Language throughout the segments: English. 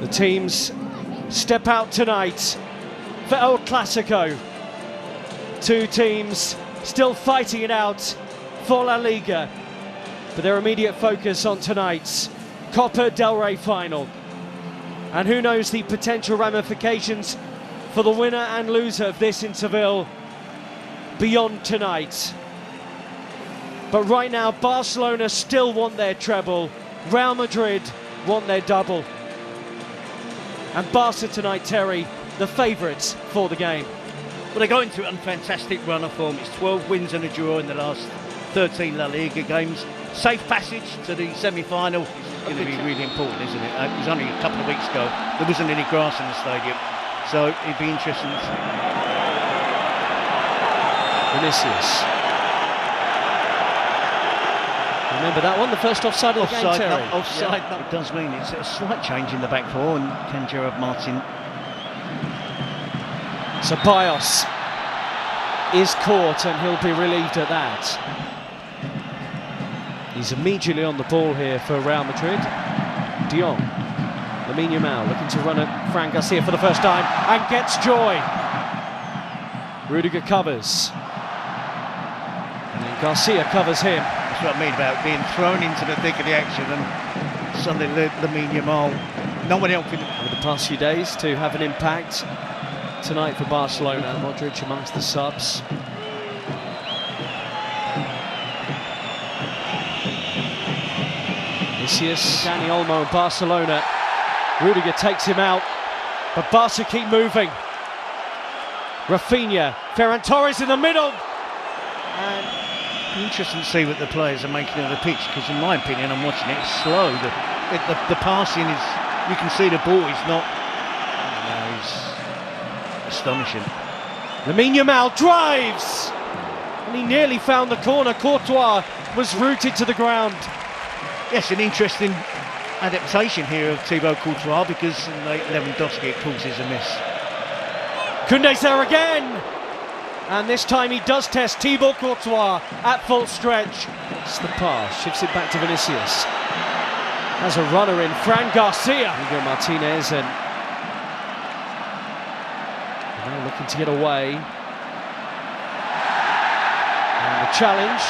The teams step out tonight for El Clasico. Two teams still fighting it out for La Liga, but their immediate focus on tonight's Copa del Rey final. And who knows the potential ramifications for the winner and loser of this in Seville beyond tonight. But right now, Barcelona still want their treble. Real Madrid want their double. And Barca tonight, Terry, the favourites for the game. Well, they're going through a fantastic run of form. It's 12 wins and a draw in the last 13 La Liga games. Safe passage to the semi-final is going to be really important, isn't it? It was only a couple of weeks ago. There wasn't any grass in the stadium. So it'd be interesting. Vinicius. Remember that one, the first offside of the game, Terry? Offside, yeah. It does mean it's a slight change in the back four, and can Gerard Martin... Ceballos is caught and he'll be relieved at that. He's immediately on the ball here for Real Madrid. De Jong, Lamine Yamal looking to run at Fran Garcia for the first time and gets joy. Rudiger covers. And then Garcia covers him. That's what I mean about being thrown into the thick of the action, and suddenly Lamine Yamal, no one helping him. Over the past few days to have an impact tonight for Barcelona. Modric amongst the subs. Vinicius, Dani Olmo and Barcelona. Rudiger takes him out, but Barca keep moving. Rafinha, Ferran Torres in the middle. And interesting to see what the players are making of the pitch, because in my opinion, I'm watching it, it's slow. The passing is, you can see the ball is not, it's astonishing. Lamine Yamal drives, and he nearly found the corner. Courtois was rooted to the ground. Yes, an interesting adaptation here of Thibaut Courtois, because Lewandowski, of course, is a miss. Koundé's there again, and this time he does test Thibaut Courtois at full stretch. It's the pass, shifts it back to Vinicius. Has a runner in, Fran Garcia. Hugo Martinez, and now looking to get away. And the challenge.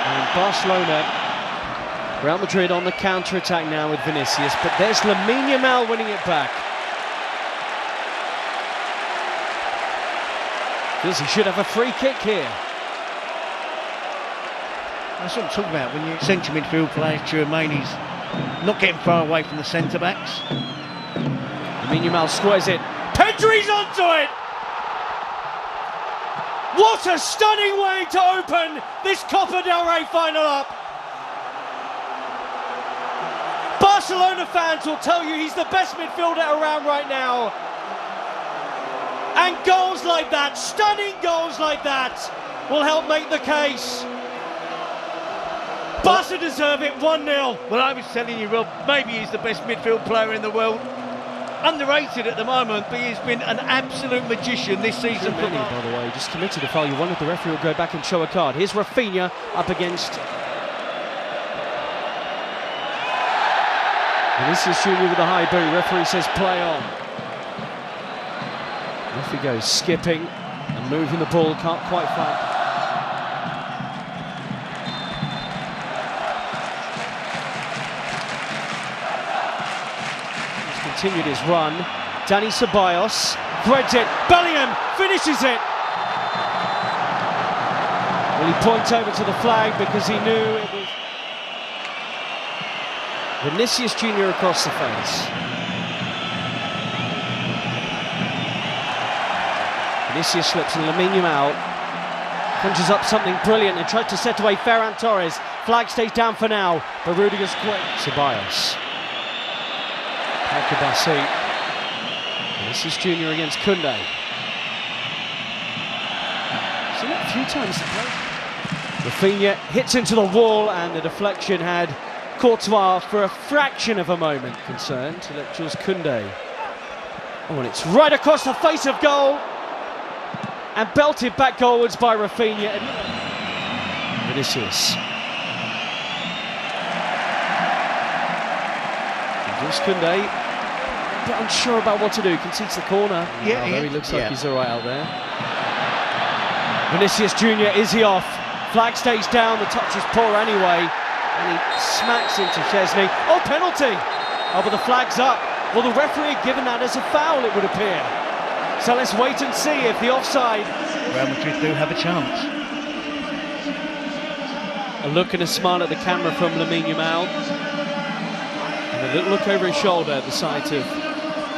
And Barcelona, Real Madrid on the counter-attack now with Vinicius, but there's Lamine Yamal winning it back. Feels he should have a free kick here. That's what I'm talking about, when you central midfield player, Tchouaméni's not getting far away from the centre-backs. Lamine Yamal squares it. Pedri's onto it! What a stunning way to open this Copa del Rey final up! Barcelona fans will tell you he's the best midfielder around right now. And goals like that, stunning goals like that, will help make the case. Barca deserve it, 1-0. Well, I was telling you, Rob, maybe he's the best midfield player in the world. Underrated at the moment, but he's been an absolute magician this season. Many, by the way, just committed a foul. You wondered the referee would go back and show a card. Here's Rafinha up against Vinicius Junior with a high boot. Referee says play on. Off he goes, skipping and moving the ball, can't quite find. Continued his run. Dani Ceballos threads it. Bellingham finishes it. Well, he points over to the flag because he knew it was Vinicius Junior across the face. Vinicius slips and Lamine Yamal punches up something brilliant and tries to set away Ferran Torres. Flag stays down for now, but Rudiger's quick. Ceballos. Akabasi. Vinicius Junior against Koundé. Seen it a few times to play. Rafinha hits into the wall, and the deflection had Courtois for a fraction of a moment concerned. So that Jules Koundé. Oh, and it's right across the face of goal, and belted back goalwards by Rafinha. Vinicius. Jules Koundé, a bit unsure about what to do, concedes the corner. Yeah, he looks like he's all right out there. Vinicius Jr., is he off? Flag stays down, the touch is poor anyway, and he smacks into Szczesny. Oh, penalty! Oh, but the flag's up. Well, the referee had given that as a foul, it would appear. So let's wait and see if the offside... Real Madrid do have a chance. A look and a smile at the camera from Lamine Yamal. And a little look over his shoulder at the sight of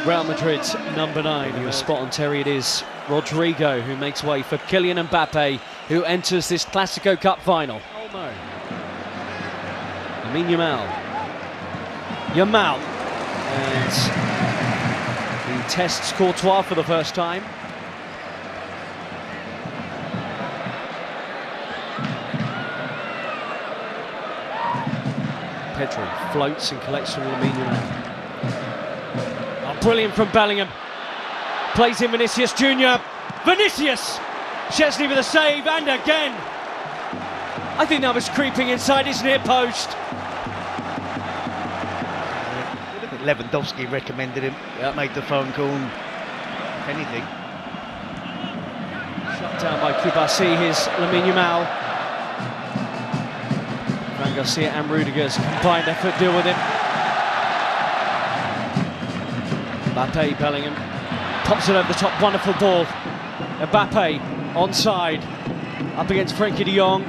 Real Madrid's number 9. He was spot on, Terry. It is Rodrigo who makes way for Kylian Mbappé, who enters this Clasico Cup final. Lamine Yamal. And he tests Courtois for the first time. Pedri floats and collects from Lamine Yamal. Oh, brilliant from Bellingham. Plays in Vinicius Jr. Vinicius! Szczesny with a save, and again! I think that was creeping inside his near post. Lewandowski recommended him, made the phone call, and if anything. Shut down by Kubasi, here's Lamine Yamal. Fran Garcia and Rudiger's combined effort deal with him. Mbappé, Bellingham, pops it over the top, wonderful ball. Mbappé, onside, up against Frenkie de Jong.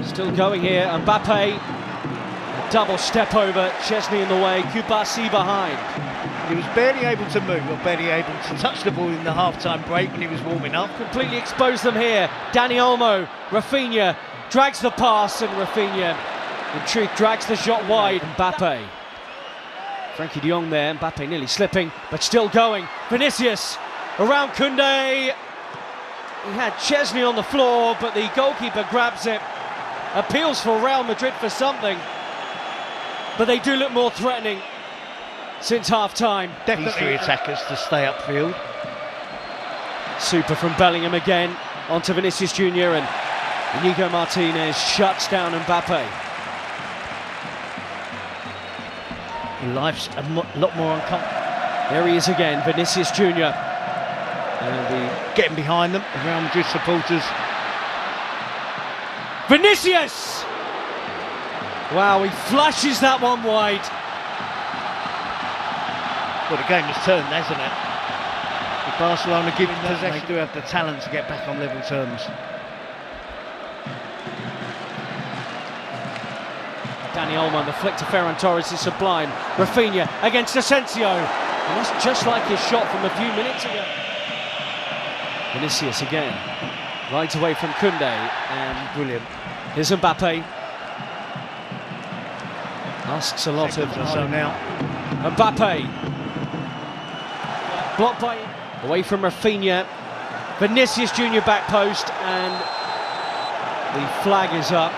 Still going here, Mbappé, a double step over, Szczesny in the way, Kubasi behind. He was barely able to move, or barely able to touch the ball in the half-time break when he was warming up. Completely exposed them here. Dani Olmo, Rafinha, drags the pass, and Rafinha, in truth, drags the shot wide. Mbappé. Frenkie de Jong there, Mbappé nearly slipping, but still going. Vinicius, around Koundé. He had Szczesny on the floor, but the goalkeeper grabs it. Appeals for Real Madrid for something, but they do look more threatening since half-time. Definitely 3 attackers to stay upfield. Super from Bellingham again, onto Vinicius Jr. and Inigo Martinez shuts down Mbappé. Life's a lot more uncomfortable. There he is again, Vinicius Jr. And getting behind them, the Real Madrid supporters. Vinicius! Wow, he flashes that one wide. Well, the game has turned, hasn't it? With Barcelona giving possession, they do have the talent to get back on level terms. Dani Olmo, the flick to Ferran Torres is sublime. Rafinha against Asensio. And that's just like his shot from a few minutes ago. Vinicius again. Rides away from Koundé, and brilliant. Here's Mbappé. Asks a lot of now. Mbappé. Blocked by away from Rafinha. Vinicius Jr. back post, and the flag is up.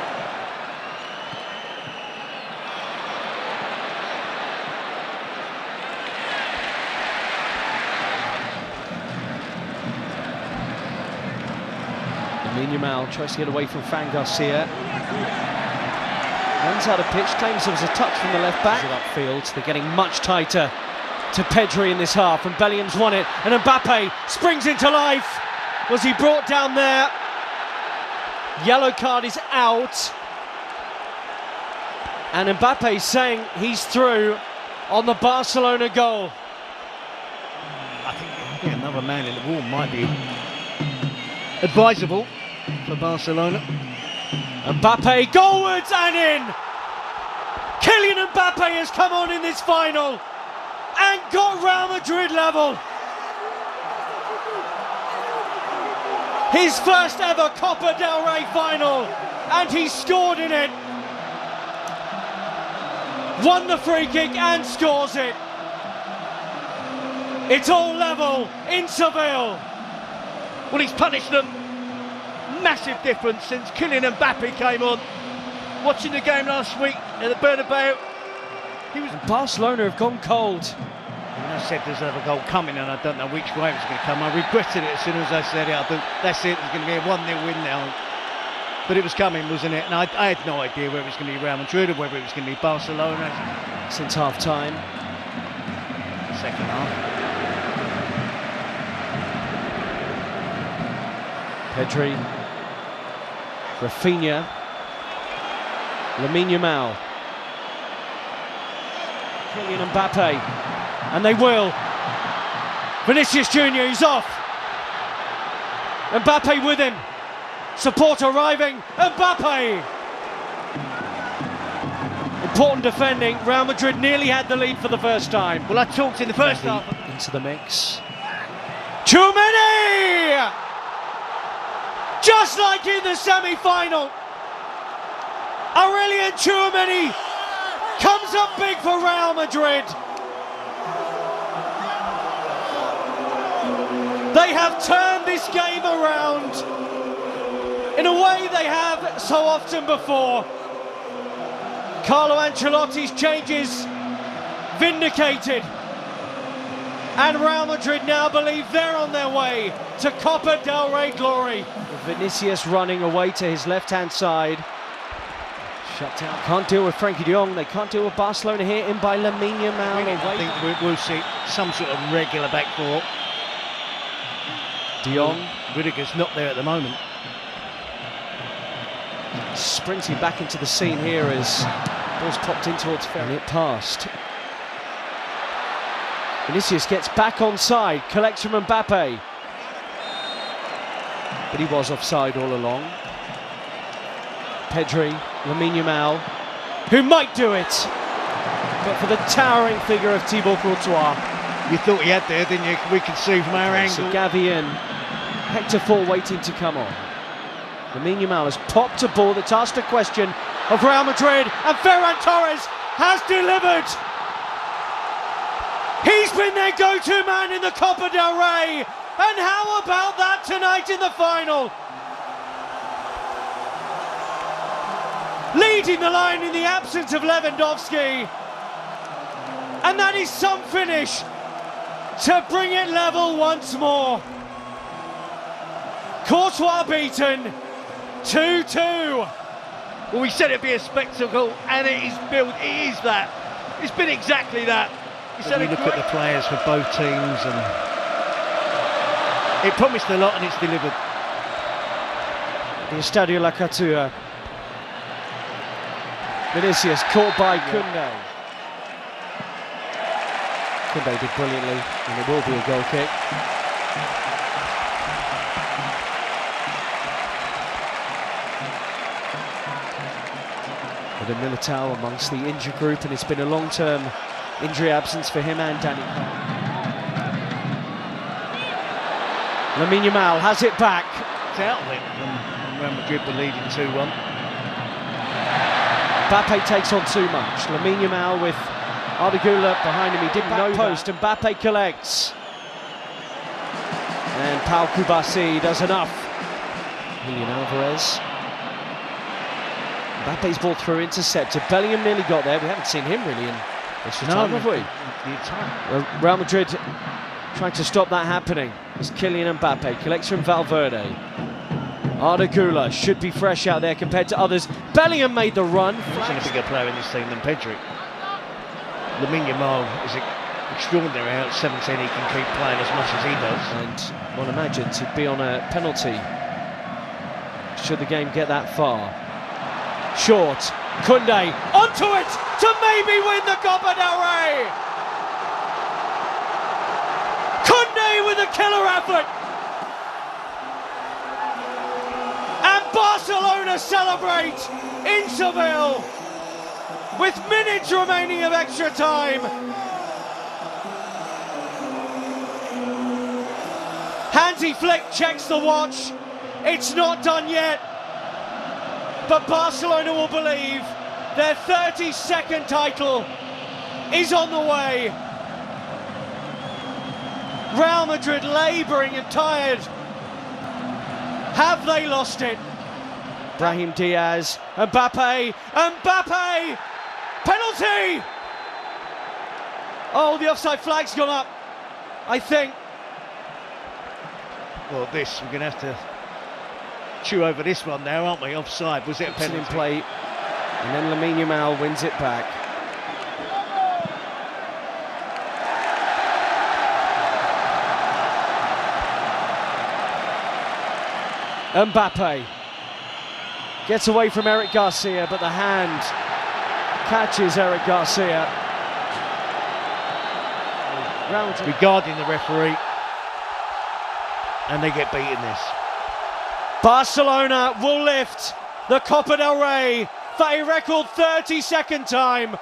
Lamine Yamal tries to get away from Fran Garcia. Runs out of pitch, claims there was a touch from the left back. Upfield, they're getting much tighter to Pedri in this half, and Bellingham's won it, and Mbappé springs into life. Was he brought down there? Yellow card is out, and Mbappé saying he's through on the Barcelona goal. I think another man in the wall might be advisable for Barcelona. Mbappé goalwards and in! Kylian Mbappé has come on in this final and got Real Madrid level. His first ever Copa del Rey final, and he scored in it. Won the free kick and scores it. It's all level in Seville. Well, he's punished them. Massive difference since Kylian Mbappé came on. Watching the game last week at the Bernabeu, Barcelona have gone cold. When I said there's another goal coming, and I don't know which way it was going to come, I regretted it as soon as I said it. I thought, that's it, it's going to be a 1-0 win now. But it was coming, wasn't it? And I had no idea whether it was going to be Real Madrid or whether it was going to be Barcelona. since half-time. Second half. Pedri, Rafinha, Lamine Yamal, Kylian Mbappé, and they will. Vinicius Jr. is off. Mbappé with him. Support arriving. Mbappé. Important defending. Real Madrid nearly had the lead for the first time. Well, I talked in the first half. Into the mix. Tchouaméni! Just like in the semi-final. Aurelien Tchouaméni comes up big for Real Madrid. They have turned this game around in a way they have so often before. Carlo Ancelotti's changes vindicated, and Real Madrid now believe they're on their way to Copa del Rey glory. With Vinicius running away to his left-hand side. Shut down. Can't deal with Frankie de Jong. They can't deal with Barcelona here, in by Lamine Yamal. I think we'll see some sort of regular back four. De Jong. Rudiger's not there at the moment. Sprinting back into the scene here as ball's popped in towards Ferrer. And it passed. Vinicius gets back onside, collects from Mbappé. But he was offside all along. Pedri, Lamine Yamal, who might do it, but for the towering figure of Thibaut Courtois. You thought he had there, didn't you? We could see from our angle. So Gavi in, Hector Fall waiting to come on. Lamine Yamal has popped a ball that's asked a question of Real Madrid, and Ferran Torres has delivered. He's been their go-to man in the Copa del Rey, and how about that tonight in the final? Leading the line in the absence of Lewandowski, and that is some finish to bring it level once more. Courtois beaten, 2-2. Well, we said it'd be a spectacle, and it is built. It is that. It's been exactly that. You look at the players for both teams, and it promised a lot, and it's delivered. The Estadio La Catua. Vinicius caught by Koundé. Koundé did brilliantly, and it will be a goal kick. With Militao amongst the injured group, and it's been a long-term injury absence for him and Danny Carr. Lamine Yamal has it back. It's out of it, and Real Madrid were leading 2-1. Mbappé takes on too much. Lamine Yamal with Arda Güler behind him. He didn't know post, and Mbappé collects. And Pau Kubasi does enough. Julian Alvarez. Mbappe's ball through, intercepted. Bellingham nearly got there. We haven't seen him really in extra time, have we? Real Madrid trying to stop that happening. It's Kylian Mbappé, collects from Valverde. Arda Güler should be fresh out there compared to others. Bellingham made the run. He's a bigger player in this team than Pedri. Lamine Yamal is extraordinary. At 17, he can keep playing as much as he does. And one imagines he'd be on a penalty should the game get that far. Short, Koundé onto it to maybe win the Copa del Rey. Koundé with a killer effort. And Barcelona celebrate in Seville with minutes remaining of extra time. Hansi Flick checks the watch. It's not done yet. But Barcelona will believe their 32nd title is on the way. Real Madrid labouring and tired. Have they lost it? Brahim Diaz, Mbappé, penalty! Oh, the offside flag's gone up, I think. Well, we're going to have to chew over this one now, aren't we? Offside, was it a penalty? In play, and then Lamine Yamal wins it back. Mbappé gets away from Eric Garcia, but the hand catches Eric Garcia. Regarding the referee, and they get beaten this. Barcelona will lift the Copa del Rey for a record 32nd time.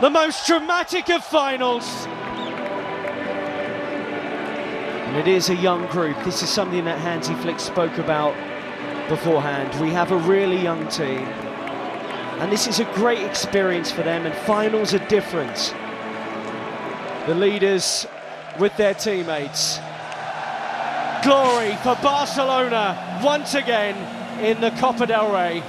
The most dramatic of finals. And it is a young group. This is something that Hansi Flick spoke about beforehand. We have a really young team. And this is a great experience for them, and finals are different. The leaders with their teammates. Glory for Barcelona once again in the Copa del Rey.